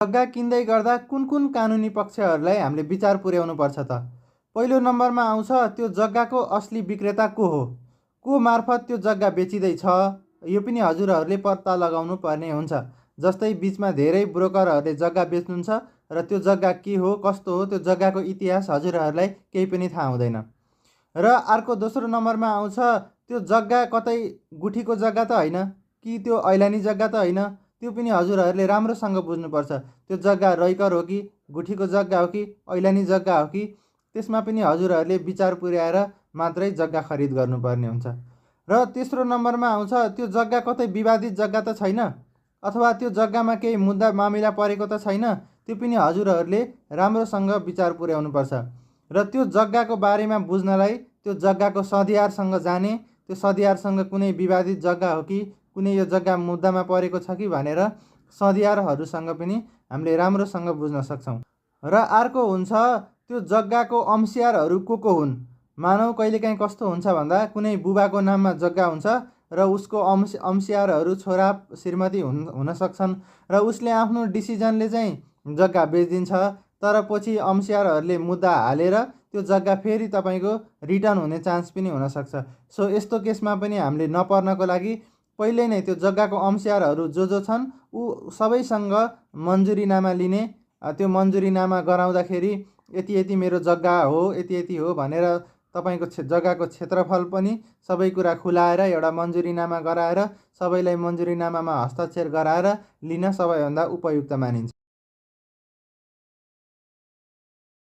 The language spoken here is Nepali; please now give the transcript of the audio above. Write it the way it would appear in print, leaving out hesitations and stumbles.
जग्गा किन्दै गर्दा कुन कुन कानुनी पक्षहरूलाई हामीले विचार पुर्याउनु पर्छ त? पहिलो नम्बरमा आउँछ त्यो जग्गाको असली विक्रेता को मार्फत त्यो जग्गा बेचिँदैछ, यो पनि हजुरहरूले पत्ता लगाउनु पर्ने हुन्छ। जस्तै बिचमा धेरै ब्रोकरहरूले जग्गा बेच्नुहुन्छ र त्यो जग्गा के हो कस्तो हो त्यो जग्गाको इतिहास हजुरहरूलाई केही पनि थाहा हुँदैन। र अर्को दोस्रो नम्बरमा आउँछ त्यो जग्गा कतै गुठीको जग्गा त होइन कि त्यो ऐलानी जग्गा त होइन, त्यो पनि हजुरहरूले राम्रोसँग बुझ्नुपर्छ। त्यो जग्गा रैकर हो कि गुठीको जग्गा हो कि ऐलानी जग्गा हो कि, त्यसमा पनि हजुरहरूले विचार पुर्याएर मात्रै जग्गा खरिद गर्नुपर्ने हुन्छ। र तेस्रो नम्बरमा आउँछ त्यो जग्गा कतै विवादित जग्गा त छैन अथवा त्यो जग्गामा केही मुद्दा मामिला परेको त छैन, त्यो पनि हजुरहरूले राम्रोसँग विचार पुर्याउनुपर्छ। र त्यो जग्गाको बारेमा बुझ्नलाई त्यो जग्गाको सधियारसँग जाने, त्यो सधियारसँग कुनै विवादित जग्गा हो कि कुनै यो जग्गा मुद्दामा परेको छ कि भनेर सधियारहरूसँग पनि हामीले राम्रोसँग बुझ्न सक्छौँ। र अर्को हुन्छ त्यो जग्गाको अंशियारहरू को हुन्। मानौ कहिलेकाहीँ कस्तो हुन्छ भन्दा कुनै बुबाको नाममा जग्गा हुन्छ र उसको अंशियारहरू छोरा श्रीमती हुन सक्छन् र उसले आफ्नो डिसिजनले चाहिँ जग्गा बेचिदिन्छ, तर पछि अंशियारहरूले मुद्दा हालेर त्यो जग्गा फेरि तपाईँको रिटर्न हुने चान्स पनि हुनसक्छ। सो यस्तो केसमा पनि हामीले नपर्नको लागि पहिले नै त्यो जग्गाको अंशियारहरू जो छन् ऊ सबैसँग मन्जुरीनामा लिने, त्यो मन्जुरीनामा गराउँदाखेरि यति यति मेरो जग्गा हो यति यति हो भनेर तपाईँको जग्गाको क्षेत्रफल पनि सबै कुरा खुलाएर एउटा मन्जुरीनामा गराएर सबैलाई मन्जुरीनामामा हस्ताक्षर गराएर लिन सबैभन्दा उपयुक्त मानिन्छ।